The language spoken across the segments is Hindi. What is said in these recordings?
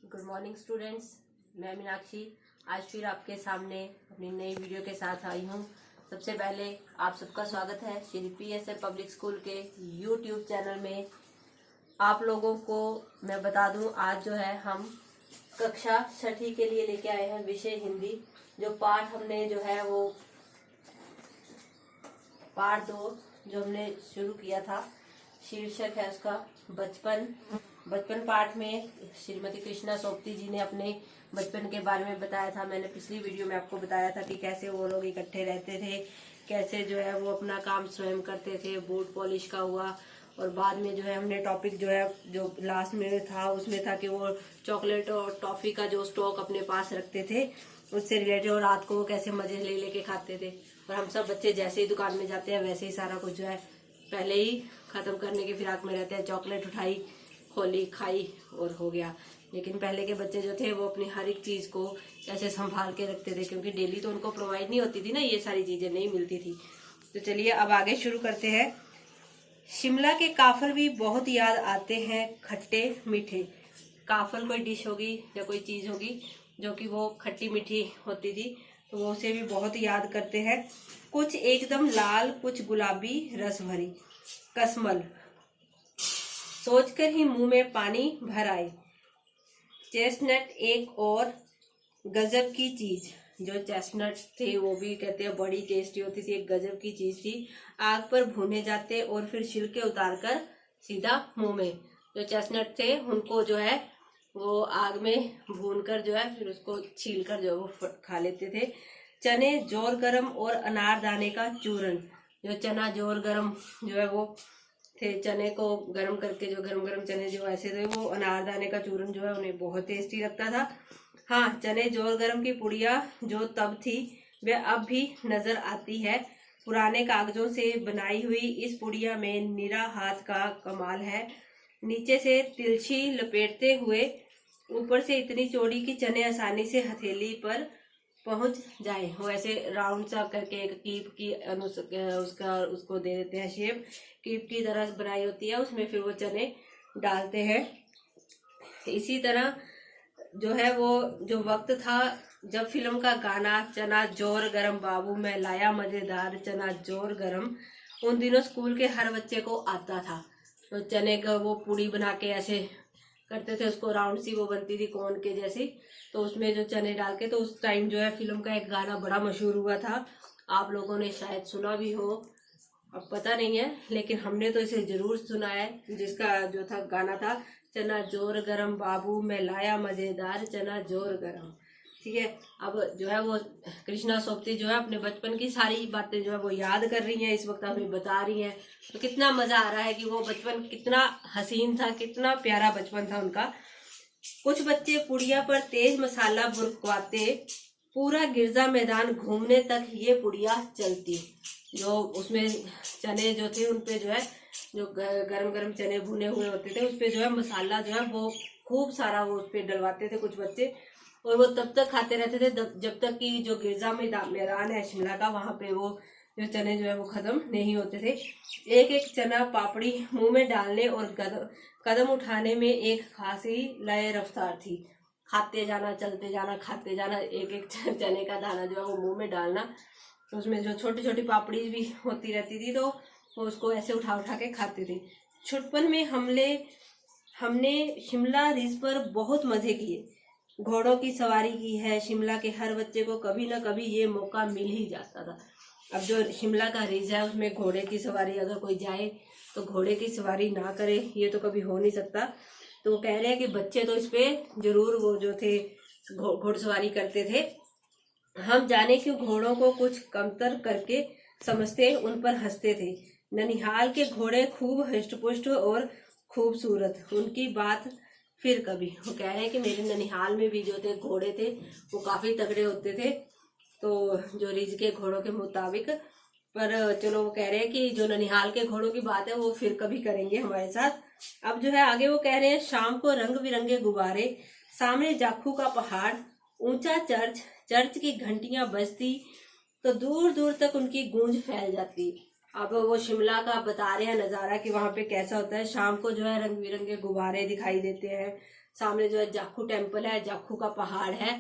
Good morning students. मैं मीनाक्षी आज फिर आपके सामने अपनी नई वीडियो के साथ आई हूँ। सबसे पहले आप सबका स्वागत है श्री PSF पब्लिक स्कूल के यूट्यूब चैनल में। आप लोगों को मैं बता दूं, आज जो है हम कक्षा 6ठी के लिए लेके आए हैं विषय हिंदी। जो पाठ हमने जो है वो पाठ 2 जो हमने शुरू किया था, शीर्षक है उसका बचपन पाठ में श्रीमती कृष्णा सोपती जी ने अपने बचपन के बारे में बताया था। मैंने पिछली वीडियो में आपको बताया था कि कैसे वो लोग इकट्ठे रहते थे, कैसे जो है वो अपना काम स्वयं करते थे। बूट पॉलिश का हुआ और बाद में जो है हमने टॉपिक जो है जो लास्ट में था उसमें था कि वो चॉकलेट और टॉफी का जो स्टॉक अपने पास रखते थे उससे रिलेटेड, और रात को वो कैसे मजे ले लेके खाते थे। और हम सब बच्चे जैसे ही दुकान में जाते हैं वैसे ही सारा कुछ जो है पहले ही खत्म करने के फिराक में रहते हैं। चॉकलेट उठाई, खोली, खाई और हो गया। लेकिन पहले के बच्चे जो थे वो अपनी हर एक चीज को कैसे संभाल के रखते थे, क्योंकि डेली तो उनको प्रोवाइड नहीं होती थी ना, ये सारी चीजें नहीं मिलती थी। तो चलिए अब आगे शुरू करते हैं। शिमला के काफल भी बहुत याद आते हैं, खट्टे मीठे। काफल कोई डिश होगी या कोई चीज होगी जो कि वो खट्टी मीठी होती थी, तो वो उसे भी बहुत याद करते हैं। कुछ एकदम लाल, कुछ गुलाबी रस भरी। कसमल सोचकर ही मुंह में पानी भर आए। चेस्टनट एक और गजब की चीज। जो चेस्टनट थे वो भी कहते हैं बड़ी टेस्टी होती थी, एक गजब की चीज थी। आग पर भुने जाते और फिर छिलके उतारकर सीधा मुंह में। जो चेस्टनट थे उनको जो है वो आग में भूनकर जो है फिर उसको छीलकर जो है वो खा लेते थे। चने जोर गरम और अनारदाने का चूरन। जो चना जोर गरम जो है वो थे, चने को गर्म करके जो गरम गरम चने जो ऐसे थे, वो अनारदाने का चूरन जो है उन्हें बहुत टेस्टी लगता था। हाँ, चने जोर गरम की पुड़िया जो तब थी वह अब भी नजर आती है। पुराने कागजों से बनाई हुई इस पुड़िया में निरा हाथ का कमाल है। नीचे से तिलछी लपेटते हुए ऊपर से इतनी चौड़ी कि चने आसानी से हथेली पर पहुंच जाए। वो ऐसे राउंड सा करके एक कीप की उसको दे देते हैं शेप, कीप की तरह बनाई होती है, उसमें फिर वो चने डालते हैं। इसी तरह जो है वो जो वक्त था जब फिल्म का गाना चना जोर गरम बाबू मैं लाया मजेदार चना जोर गरम, उन दिनों स्कूल के हर बच्चे को आता था। तो चने का वो पूड़ी बना के ऐसे करते थे, उसको राउंड सी वो बनती थी कोन के जैसी, तो उसमें जो चने डाल के, तो उस टाइम जो है फिल्म का एक गाना बड़ा मशहूर हुआ था। आप लोगों ने शायद सुना भी हो, अब पता नहीं है, लेकिन हमने तो इसे जरूर सुना है। जिसका जो था गाना था चना जोर गरम बाबू मैं लाया मजेदार चना जोर गरम। ठीक है, अब जो है वो कृष्णा सोपती जो है अपने बचपन की सारी बातें जो है वो याद कर रही हैं, इस वक्त हमें बता रही हैं। तो कितना मजा आ रहा है कि वो बचपन कितना हसीन था, कितना प्यारा बचपन था उनका। कुछ बच्चे पुड़िया पर तेज मसाला बुरकवाते, पूरा गिरजा मैदान घूमने तक ये पुड़िया चलती। जो उसमें चने जो थे उनपे जो है जो गरम गरम चने भुने हुए होते थे उस पे जो है मसाला जो है वो खूब सारा वो उस पे डलवाते थे कुछ बच्चे, और वो तब तक खाते रहते थे जब तक कि जो गिरजा मैदान है शिमला का, वहां पे वो जो चने जो है वो खत्म नहीं होते थे। एक एक चना पापड़ी मुंह में डालने और कदम उठाने में एक खासी लय रफ्तार थी। खाते जाना, चलते जाना, खाते जाना, एक एक चने का दाना जो है वो मुंह में डालना। उसमें जो छोटी छोटी पापड़ी भी होती रहती थी तो वो उसको ऐसे उठा उठा के खाते थे। छुटपन में हमने शिमला रिज पर बहुत मजे किए। घोड़ों की सवारी की है। शिमला के हर बच्चे को कभी ना कभी ये मौका मिल ही जाता था। अब जो शिमला का रिज है उसमें घोड़े की सवारी, अगर कोई जाए तो घोड़े की सवारी ना करे ये तो कभी हो नहीं सकता। तो वो कह रहे हैं कि बच्चे तो इस पे जरूर वो जो थे घोड़सवारी करते थे। हम जाने क्यों घोड़ों को कुछ कमतर करके समझते, उन पर हंसते थे। ननिहाल के घोड़े खूब हष्टपुष्ट और खूबसूरत, उनकी बात फिर कभी। वो कह रहे हैं कि मेरे ननिहाल में भी जो थे घोड़े थे वो काफी तगड़े होते थे, तो जो रिज के घोड़ों के मुताबिक। पर चलो वो कह रहे हैं कि जो ननिहाल के घोड़ों की बात है वो फिर कभी करेंगे हमारे साथ। अब जो है आगे वो कह रहे हैं शाम को रंग बिरंगे गुब्बारे, सामने जाखू का पहाड़, ऊंचा चर्च की घंटियां बजती तो दूर दूर तक उनकी गूंज फैल जाती। अब वो शिमला का बता रहे हैं नजारा कि वहां पे कैसा होता है। शाम को जो है रंग बिरंगे गुब्बारे दिखाई देते हैं। सामने जो है जाखू टेम्पल है, जाखू का पहाड़ है,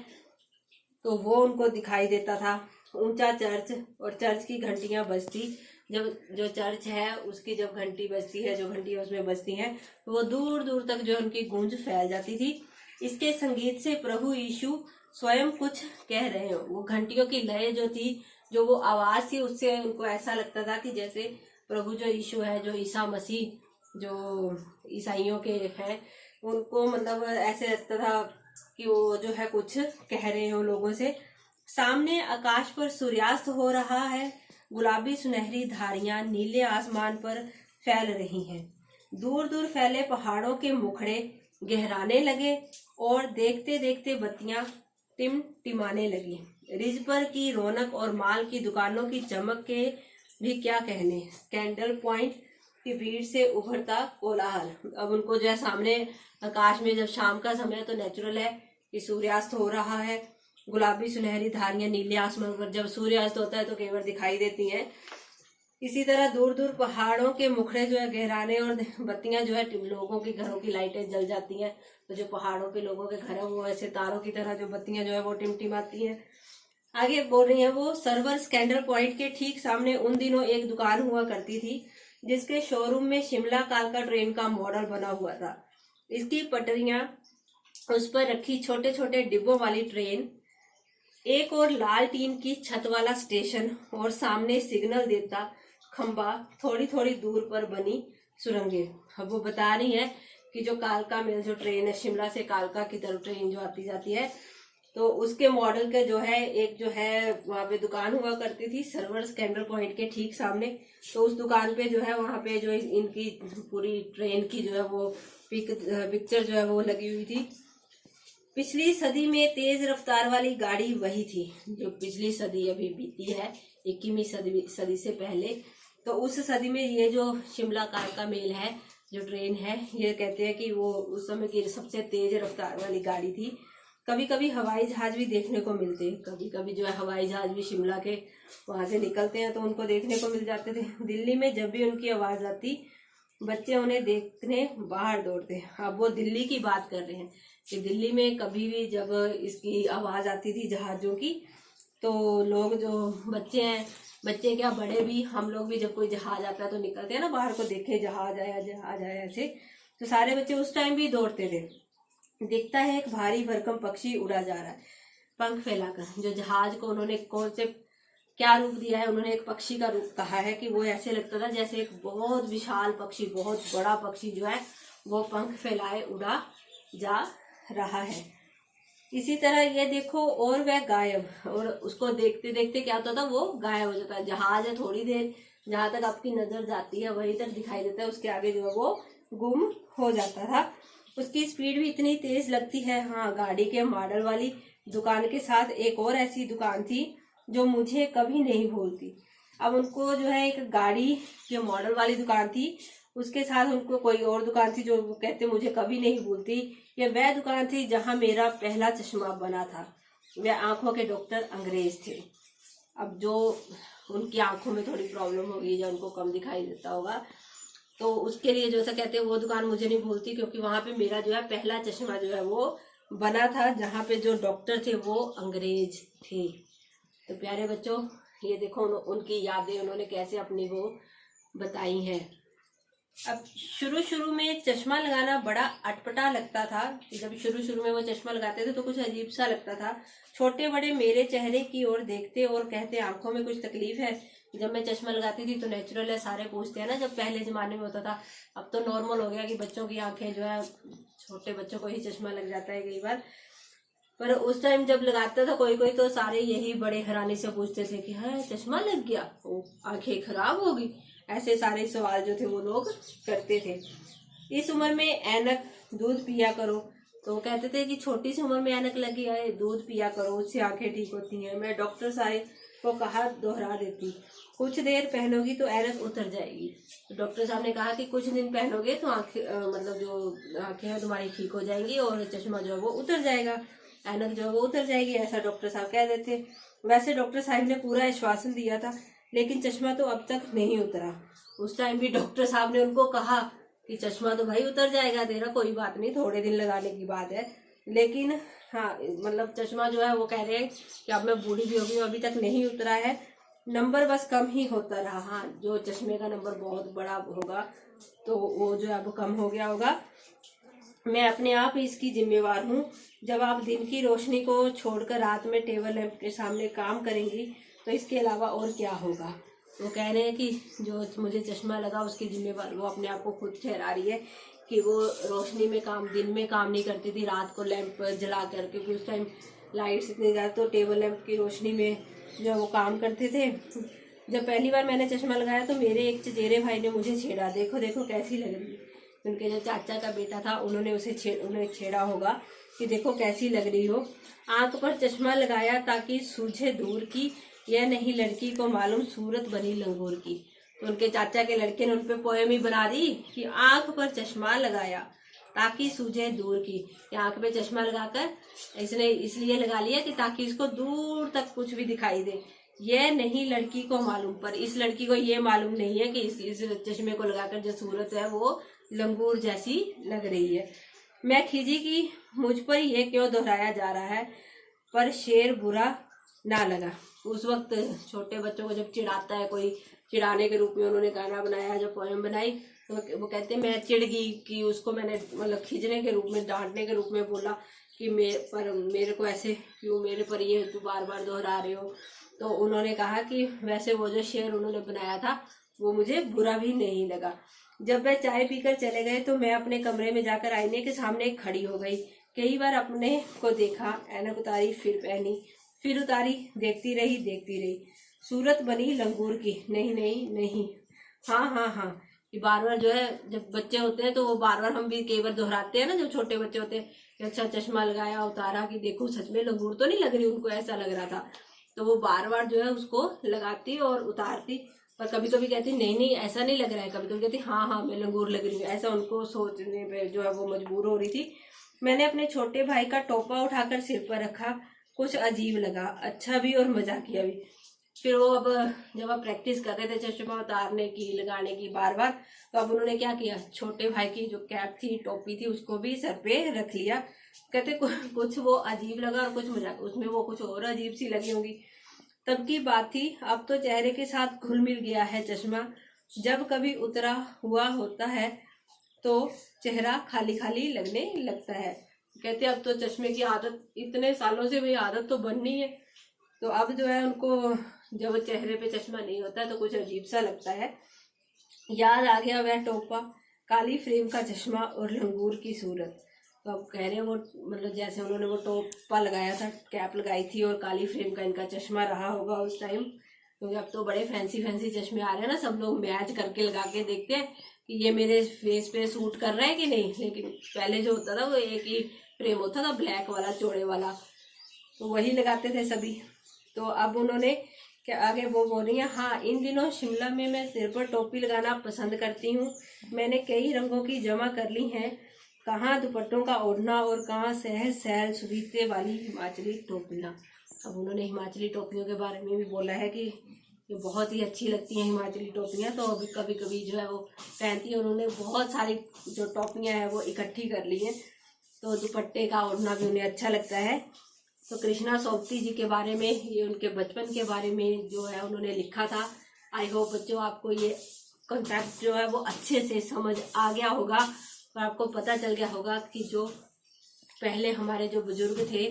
तो वो उनको दिखाई देता था। ऊंचा चर्च, और चर्च की घंटियां बजती, जब जो चर्च है उसकी जब घंटी बजती है, जो घंटियां उसमें बजती हैं, तो वो दूर दूर तक जो है उनकी गूंज फैल जाती थी। इसके संगीत से प्रभु यीशु स्वयं कुछ कह रहे हो। वो घंटियों की लय जो थी, जो वो आवाज थी, उससे उनको ऐसा लगता था कि जैसे प्रभु जो यीशु है, जो ईसा मसीह जो ईसाइयों के हैं, उनको मतलब ऐसे लगता था कि वो जो है कुछ कह रहे हो लोगों से। सामने आकाश पर सूर्यास्त हो रहा है। गुलाबी सुनहरी धारियां नीले आसमान पर फैल रही हैं। दूर दूर फैले पहाड़ों के मुखड़े गहराने लगे और देखते देखते बत्तियां टिमटिमाने लगी। रिज पर की रौनक और माल की दुकानों की चमक के भी क्या कहने। कैंडल पॉइंट की भीड़ से उभरता कोलाहल। अब उनको जो है सामने आकाश में जब शाम का समय तो नेचुरल है कि सूर्यास्त हो रहा है। गुलाबी सुनहरी धारियां नीले आसमान पर जब सूर्यास्त होता है तो केवल दिखाई देती हैं। इसी तरह दूर दूर पहाड़ों के मुखड़े जो है गहराने और बत्तियां जो है लोगों के घरों की लाइटें जल जाती हैं। तो जो पहाड़ों पे लोगों के घर है वो ऐसे तारों की तरह जो बत्तियां जो है वो टिमटिमाती हैं। आगे बोल रही है वो, सर्वर कैंडल पॉइंट के ठीक सामने उन दिनों एक दुकान हुआ करती थी जिसके शोरूम में शिमला कालका ट्रेन का मॉडल बना हुआ था। इसकी पटरियां, उस पर रखी छोटे छोटे डिब्बों वाली ट्रेन, एक और लाल टीन की छत वाला स्टेशन और सामने सिग्नल देता खंबा, थोड़ी थोड़ी दूर पर बनी सुरंगें। अब वो बता रही है कि जो कालका में जो ट्रेन है, शिमला से कालका की तरफ ट्रेन जो आती जाती है, तो उसके मॉडल के जो है एक जो है वहां पे दुकान हुआ करती थी सर्वर्स कैंडल पॉइंट के ठीक सामने। तो उस दुकान पे जो है वहां पे जो इनकी पूरी ट्रेन की जो है वो पिक्चर जो है वो लगी हुई थी। पिछली सदी में तेज रफ्तार वाली गाड़ी वही थी जो पिछली सदी अभी बीती है, 21वीं सदी से पहले। तो उस सदी में ये जो शिमला कालका मेल है, जो ट्रेन है, ये कहते हैं कि वो उस समय की सबसे तेज रफ्तार वाली गाड़ी थी। कभी कभी हवाई जहाज भी देखने को मिलते हैं, कभी कभी जो है हवाई जहाज भी शिमला के वहां से निकलते हैं तो उनको देखने को मिल जाते थे। दिल्ली में जब भी उनकी आवाज आती, बच्चे उन्हें देखने बाहर दौड़ते। अब वो दिल्ली की बात कर रहे हैं कि दिल्ली में कभी भी जब इसकी आवाज आती थी जहाजों की, तो लोग जो बच्चे हैं, बच्चे क्या बड़े भी, हम लोग भी जब कोई जहाज आता है तो निकलते हैं ना बाहर को, देखे जहाज आया ऐसे, तो सारे बच्चे उस टाइम भी दौड़ते थे। दिखता है एक भारी भरकम पक्षी उड़ा जा रहा है पंख फैलाकर। जो जहाज को उन्होंने कौन से क्या रूप दिया है, उन्होंने एक पक्षी का रूप कहा है कि वो ऐसे लगता था जैसे एक बहुत विशाल पक्षी, बहुत बड़ा पक्षी जो है वो पंख फैलाए उड़ा जा रहा है। इसी तरह ये देखो, और वह गायब, और उसको देखते देखते क्या होता था, वो गायब हो जाता है। जहाज है, थोड़ी देर जहां तक आपकी नजर जाती है वहीं तक दिखाई देता है, उसके आगे जो है वो गुम हो जाता था। उसकी स्पीड भी इतनी तेज लगती है। हाँ, गाड़ी के मॉडल वाली दुकान के साथ एक और ऐसी दुकान थी जो मुझे कभी नहीं भूलती। अब उनको जो है एक गाड़ी के मॉडल वाली दुकान थी, उसके साथ उनको कोई और दुकान थी जो वो कहते मुझे कभी नहीं भूलती। ये वह दुकान थी जहां मेरा पहला चश्मा बना था। वह आंखों के डॉक्टर अंग्रेज थे। अब जो उनकी आंखों में थोड़ी प्रॉब्लम होगी, जो उनको कम दिखाई देता होगा, तो उसके लिए जो ऐसा कहते हैं वो दुकान मुझे नहीं भूलती, क्योंकि वहां पे मेरा जो है पहला चश्मा जो है वो बना था, जहाँ पे जो डॉक्टर थे वो अंग्रेज थे। तो प्यारे बच्चों, ये देखो उनकी यादें उन्होंने कैसे अपनी वो बताई हैं। अब शुरू शुरू में चश्मा लगाना बड़ा अटपटा लगता था। जब शुरू में वो चश्मा लगाते थे तो कुछ अजीब सा लगता था। छोटे बड़े मेरे चेहरे की ओर देखते और कहते आंखों में कुछ तकलीफ है। जब मैं चश्मा लगाती थी तो नेचुरल है, सारे पूछते हैं ना, जब पहले जमाने में होता था। अब तो नॉर्मल हो गया कि बच्चों की आंखें जो है, छोटे बच्चों को ही चश्मा लग जाता है कई बार। पर उस टाइम जब लगाता था कोई तो सारे यही बड़े हैरानी से पूछते थे कि है चश्मा लग गया, आंखें खराब होगी, ऐसे सारे सवाल जो थे वो लोग करते थे। इस उम्र में ऐनक, दूध पिया करो, तो कहते थे कि छोटी सी उम्र में ऐनक लगी है, दूध पिया करो, उससे आंखें ठीक होती हैं। मैं डॉक्टर साहब को कहा, दोहरा देती, कुछ देर पहनोगी तो ऐनक उतर जाएगी। तो डॉक्टर साहब ने कहा कि कुछ दिन पहनोगे तो आंखें मतलब जो आंखें हैं तुम्हारी ठीक हो जाएंगी और चश्मा जो है वो उतर जाएगा, ऐनक जो है वो उतर जाएगी, ऐसा डॉक्टर साहब कह देते। वैसे डॉक्टर साहब ने पूरा आश्वासन दिया था, लेकिन चश्मा तो अब तक नहीं उतरा। उस टाइम भी डॉक्टर साहब ने उनको कहा कि चश्मा तो भाई उतर जाएगा तेरा, कोई बात नहीं, थोड़े दिन लगाने की बात है। लेकिन हाँ, मतलब चश्मा जो है वो कह रहे हैं कि अब मैं बूढ़ी भी हो गई, अभी तक नहीं उतरा है, नंबर बस कम ही होता रहा। हाँ, जो चश्मे का नंबर बहुत बड़ा होगा तो वो जो है वो कम हो गया होगा। मैं अपने आप इसकी जिम्मेवार हूँ। जब आप दिन की रोशनी को छोड़कर रात में टेबल लैंप के सामने काम करेंगी तो इसके अलावा और क्या होगा। वो कह रहे हैं कि जो मुझे चश्मा लगा उसकी जिम्मेवार वो अपने आप को खुद ठहरा रही है कि वो रोशनी में काम, दिन में काम नहीं करती थी, रात को लैंप जला कर, क्योंकि उस टाइम लाइट्स इतनी ज़्यादा, तो टेबल लैंप की रोशनी में जो वो काम करते थे। जब पहली बार मैंने चश्मा लगाया तो मेरे एक चचेरे भाई ने मुझे छेड़ा, देखो देखो कैसी लग रही है। उनके जो चाचा का बेटा था उन्होंने उन्हें छेड़ा होगा कि देखो कैसी लग रही हो। आंख पर चश्मा लगाया ताकि सूझे दूर की, यह नहीं लड़की को मालूम सूरत बनी लंगूर की। तो उनके चाचा के लड़के ने उनपे पोएम ही बना दी कि आंख पर चश्मा लगाया ताकि सूझे दूर की। आंख पे चश्मा लगाकर इसने इसलिए लगा लिया कि ताकि इसको दूर तक कुछ भी दिखाई दे। यह नहीं लड़की को मालूम, पर इस लड़की को ये मालूम नहीं है कि इस चश्मे को लगाकर जो सूरत है वो लंगूर जैसी लग रही है। मैं खिजी कि मुझ पर यह क्यों दोहराया जा रहा है, पर शेर बुरा ना लगा। उस वक्त छोटे बच्चों को जब चिढ़ाता है कोई, चिढ़ाने के रूप में उन्होंने गाना बनाया, जो पोएम बनाई, तो वो कहते हैं मैं चिढ़ गई कि उसको मैंने मतलब खींचने के रूप में, डांटने के रूप में बोला कि मेरे को ऐसे क्यों, मेरे पर ये तू बार बार दोहरा रहे हो। तो उन्होंने कहा कि वैसे वो जो शेर उन्होंने बनाया था वो मुझे बुरा भी नहीं लगा। जब वह चाय पीकर चले गए तो मैं अपने कमरे में जाकर आईने के सामने खड़ी हो गई। कई बार अपने को देखा, ऐनक उतारी, फिर पहनी, फिर उतारी, देखती रही। सूरत बनी लंगूर की, नहीं नहीं नहीं, हाँ हाँ हाँ। कि बार बार जो है, जब बच्चे होते हैं तो वो बार बार, हम भी कई बार दोहराते हैं ना, जब छोटे बच्चे होते हैं कि अच्छा चश्मा लगाया, उतारा, कि देखो सच में लंगूर तो नहीं लग रही, उनको ऐसा लग रहा था। तो वो बार बार जो है उसको लगाती और उतारती, पर कभी कभी कहती नहीं नहीं ऐसा नहीं लग रहा है, कभी कभी कहती हाँ हाँ मैं लंगूर लग रही हूँ, ऐसा उनको सोचने पे जो है वो मजबूर हो रही थी। मैंने अपने छोटे भाई का टोपा उठाकर सिर पर रखा, कुछ अजीब लगा, अच्छा भी और मजाकिया भी। फिर वो अब जब आप प्रैक्टिस कर रहे थे चश्मा उतारने की, लगाने की बार बार, तो अब उन्होंने क्या किया, छोटे भाई की जो कैप थी, टोपी थी, उसको भी सर पे रख लिया। कहते कुछ वो अजीब लगा और कुछ मजाक, उसमें वो कुछ और अजीब सी लगी होंगी। तब की बात थी, अब तो चेहरे के साथ घुल मिल गया है चश्मा। जब कभी उतरा हुआ होता है तो चेहरा खाली खाली लगने लगता है। कहते अब तो चश्मे की आदत, इतने सालों से भाई आदत तो बननी है, तो अब जो है उनको जब चेहरे पे चश्मा नहीं होता है तो कुछ अजीब सा लगता है। याद आ गया वह टोपा, काली फ्रेम का चश्मा और लंगूर की सूरत। तो अब कह रहे हैं वो, मतलब जैसे उन्होंने वो टोपा लगाया था, कैप लगाई थी और काली फ्रेम का इनका चश्मा रहा होगा उस टाइम, क्योंकि अब तो बड़े फैंसी फैंसी चश्मे आ रहे हैं ना, सब लोग मैच करके लगा के देखते हैं कि ये मेरे फेस पे सूट कर रहा है कि नहीं। लेकिन पहले जो होता था वो एक ही फ्रेम होता था, ब्लैक वाला, चौड़े वाला, तो वही लगाते थे सभी। तो अब उन्होंने क्या आगे वो बोल रही है, हाँ इन दिनों शिमला में मैं सिर पर टोपी लगाना पसंद करती हूँ। मैंने कई रंगों की जमा कर ली हैं, कहाँ दुपट्टों का ओढ़ना और कहाँ सहज सहल सुबीते वाली हिमाचली टोपियाँ। अब उन्होंने हिमाचली टोपियों के बारे में भी बोला है कि ये बहुत ही अच्छी लगती हैं हिमाचली टोपियाँ, तो अभी कभी कभी जो है वो पहनती है। उन्होंने बहुत सारी जो टोपियाँ हैं वो इकट्ठी कर ली हैं, तो दुपट्टे का ओढ़ना भी उन्हें अच्छा लगता है। तो कृष्णा सोबती जी के बारे में, ये उनके बचपन के बारे में जो है उन्होंने लिखा था। आई होप बच्चों आपको ये कॉन्सेप्ट जो है वो अच्छे से समझ आ गया होगा और आपको पता चल गया होगा कि जो पहले हमारे जो बुजुर्ग थे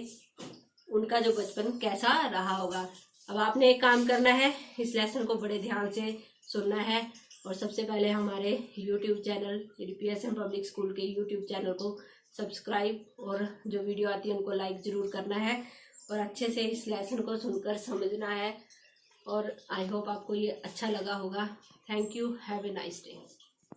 उनका जो बचपन कैसा रहा होगा। अब आपने एक काम करना है, इस लेसन को बड़े ध्यान से सुनना है और सबसे पहले हमारे YouTube channel DPSM public school के यूट्यूब चैनल को सब्सक्राइब और जो वीडियो आती है उनको लाइक ज़रूर करना है और अच्छे से इस लेसन को सुनकर समझना है। और आई होप आपको ये अच्छा लगा होगा। Thank you, have a nice day.